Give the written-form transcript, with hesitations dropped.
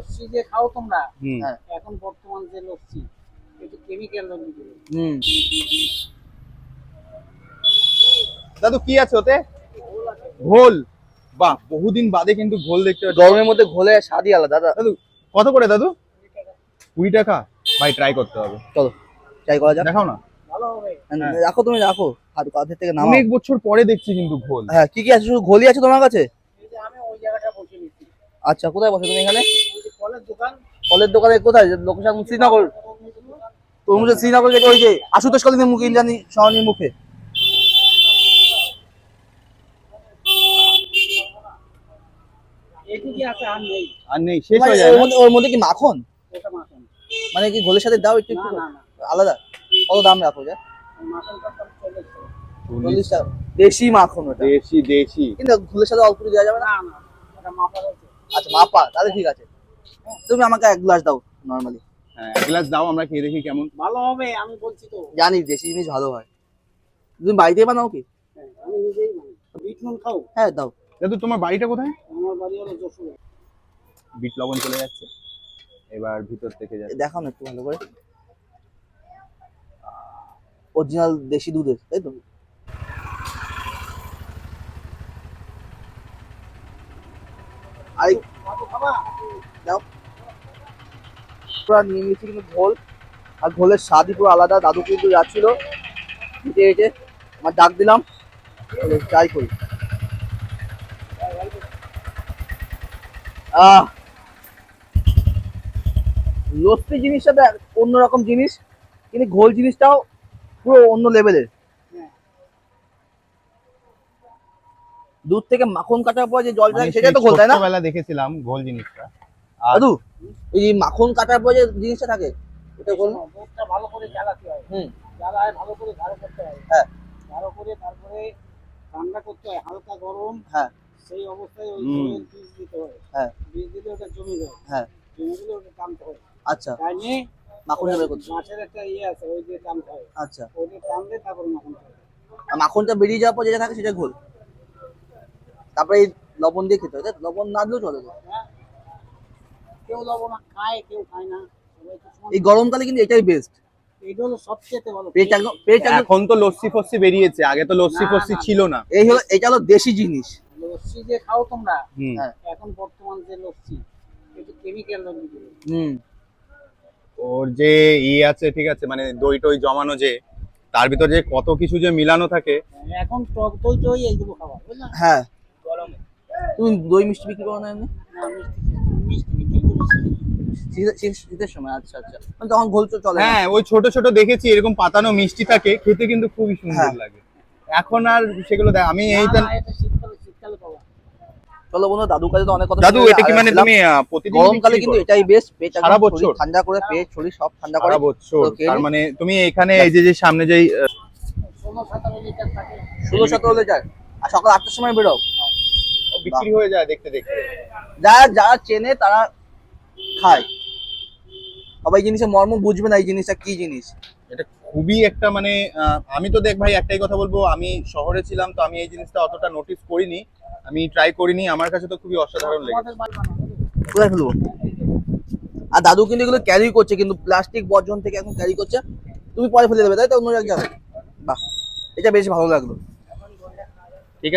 লস্যি যে খাও তোমরা, হ্যাঁ এখন বর্তমান যে লস্যি একটু কেমিক্যাল দিয়ে। হুম। দাদু কি আছে ওতে? ঘোল। বাহ, বহুদিন বাদে কিন্তু ঘোল দেখতে পাচ্ছি। গরমের মধ্যে ঘোলে স্বাদই আলাদা দাদা। দাদু কত করে দাদু? 20 টাকা। ভাই ট্রাই করতে হবে। চলো ট্রাই করা যাক। দেখাও না। ভালো হবে। হ্যাঁ। রাখো তুমি রাখো, হাত কাঁধের থেকে নামাও। অনেক বছর পরে দেখছি কিন্তু ঘোল। হ্যাঁ কি কি আছে? শুধু ঘোলই আছে তোমার কাছে? এই যে আমি ওই জায়গাটা বসে নিচ্ছি, আচ্ছা কোথায় বসে তুমি এখানে? ওই যে ফলের দোকান। ফলের দোকানে কোথায়? লোকেশন শ্রীনগর। তরমুজের শ্রীনগর গেছে ওই যে আশুতোষ কালীনের মুখে, ইন্দ্রাণী সরণির মুখে। এইটুকু কি আছে আর নেই? আর নেই, শেষ মানে হয়ে যায় না? ওর মধ্যে কি মাখন? ওটা মাখন। মানে কি ঘোলের সাথে দাও একটু না একটু না না, আলাদা? কত দাম রাখো যা? মাখনটা সব চলেছে। 40 টাকা দেশি মাখন ওটা। দেশি দেশি। কিন্তু ঘোলের সাথে অল্প দেওয়া যাবে না? না না, ওটা মাপা রয়েছে। আচ্ছা মাপা, তাহলে ঠিক আছে। তুমি আমাকে 1 গ্লাস দাও নরমালি। হ্যাঁ, এক গ্লাস দাও, আমরা খেয়ে দেখি কেমন। ভালো হবে আমি বলছি তো। জানি দেশি জিনিস ভালো হয়। তুমি বাড়িতে বানাও কি? হ্যাঁ, আমি নিজেই বানাই। বিট নুন খাও? হ্যাঁ দাও। দাদু তোমার বাড়িটা কোথায়? আমার বাড়ি হলো যশোরে। বিট লবণ চলে যাচ্ছে, এবার ভিতর থেকে যাচ্ছে। দেখাও না একটু ভালো করে। অরিজিনাল দেশি দুধের, তাই তো? আর বাবু খাবা? দাও। পুরো নিয়ে নিয়েছি কিন্তু ঘোল, আর ঘোলের স্বাদই পুরো আলাদা। দাদু কিন্তু যাচ্ছিল হেঁটে হেঁটে, আমার ডাক দিলাম ট্রাই করি। লস্যি জিনিসটা তো অন্যরকম জিনিস, কিন্তু ঘোল জিনিসটাও পুরো অন্য লেভেলের। দুধ থেকে মাখন কাটার পর যে জলটা মানে থাকে সেটাই তো ঘোল, তাই না ছোটবেলা দেখেছিলাম ঘোল জিনিসটা। আর দাদু? এই যে মাখন কাটার পর যে জিনিসটা থাকে ওটা ঘোল না? দুধটা ভালো করে জ্বালাতে হয়। হুম। জ্বালায় ভালো করে গাঢ় করতে হয়। হ্যাঁ গাঢ় করে তারপরে ঠান্ডা করতে হয়, হালকা গরম। হ্যাঁ সেই অবস্থায় ওই হুম। ঘোলের বীজ দিতে হয়। হ্যাঁ বীজ দিলে ওটা জমে যায়। হ্যাঁ। জমে গেলে ওটা টানতে হয়। আচ্ছা টানে মাখন বের করতে। মাছের একটা ইয়ে আছে, ওই যে টানতে হয়। আচ্ছা, ওই যে টানলে তারপরে মাখন হয়। আর মাখনটা বেরিয়ে যাওয়ার পর যেটা থাকে সেটা ঘোল। তারপরে এই লবণ দিয়ে খেতে হয়, তাই তো? লবণ না দিলেও চলে তো? হ্যাঁ, কেউ লবণ খায়, কেউ খায় না। সবাই তো সমান। এই গরমকালে কিন্তু এটাই বেস্ট। এইটা হলো সবচেয়ে ভালো। পেট একদম পেট একদম। এখন তো লস্যি ফস্যি বেরিয়েছে, আগে তো লস্যি না, ফস্যি না, ছিল না। এই হলো, এটা হলো দেশি জিনিস। লস্যি যে খাও তোমরা, হুম। হ্যাঁ। এখন বর্তমান যে লস্যি একটু কেমিক্যাল দিয়ে। হুম। ওর যে আছে, ঠিক আছে, মানে দই টই জমানো, যে তার ভিতর যে কত কিছু যে মিলানো থাকে। এখন টক দই টই এইগুলো খাওয়া, বুঝলা? হ্যাঁ। গরমে। তুমি দই মিষ্টি বিক্রি করো না এমনি? না, মিষ্টি বিক্রি করেছি। শীতের সময়? আচ্ছা আচ্ছা, মানে তখন ঘোল তো চলে না। হ্যাঁ, ওই ছোট ছোট দেখেছি এরকম পাতানো মিষ্টি থাকে, খেতে কিন্তু খুবই সুন্দর হ্যাঁ। লাগে। এখন আর সেগুলো দেখ, আমি এইটা। না, এটা শীতকালে পাওয়া। চলো বন্ধু, দাদুর কাছে তো অনেক কথা দাদু শুনলে, এটা কি আর মানে ছিলাম। তুমি প্রতিদিন গরমকালে বিক্রি কিন্তু করো? এটাই বেস্ট। পেট সারা একদম বছর? শরীর ঠান্ডা করে, পেট শরীর সব ঠান্ডা করে। সারা বছর? তো খেয়ে তার নিই। মানে তুমি এখানে এই যে যে সামনে যেই 16-17 লিটার থাকে। 16-17 লিটার। আর সকাল 8টার সময় বেরো। বিক্রি হয়ে যায় দেখতে দেখতে। যারা যারা চেনে তারা খায়। সবাই জিনিসের মর্ম বুঝবে না, এই জিনিসটা কি জিনিস। এটা খুবই একটা মানে আমি তো দেখ ভাই, একটাই কথা বলবো, আমি শহরে ছিলাম তো আমি এই জিনিসটা অতটা নোটিস করিনি, আমি ট্রাই করিনি, আমার কাছে তো খুবই অসাধারণ লেগেছে। তোমাদের বাড়ি বানানো। কোথায় ফেলবো? আর দাদু কিন্তু এগুলো ক্যারি করছে, কিন্তু প্লাস্টিক বর্জন থেকে এখন ক্যারি করছে। তুমি পরে ফেলে দেবে তাই তো অন্য এক জায়গায়? বাহ, এটা বেশ ভালো লাগলো।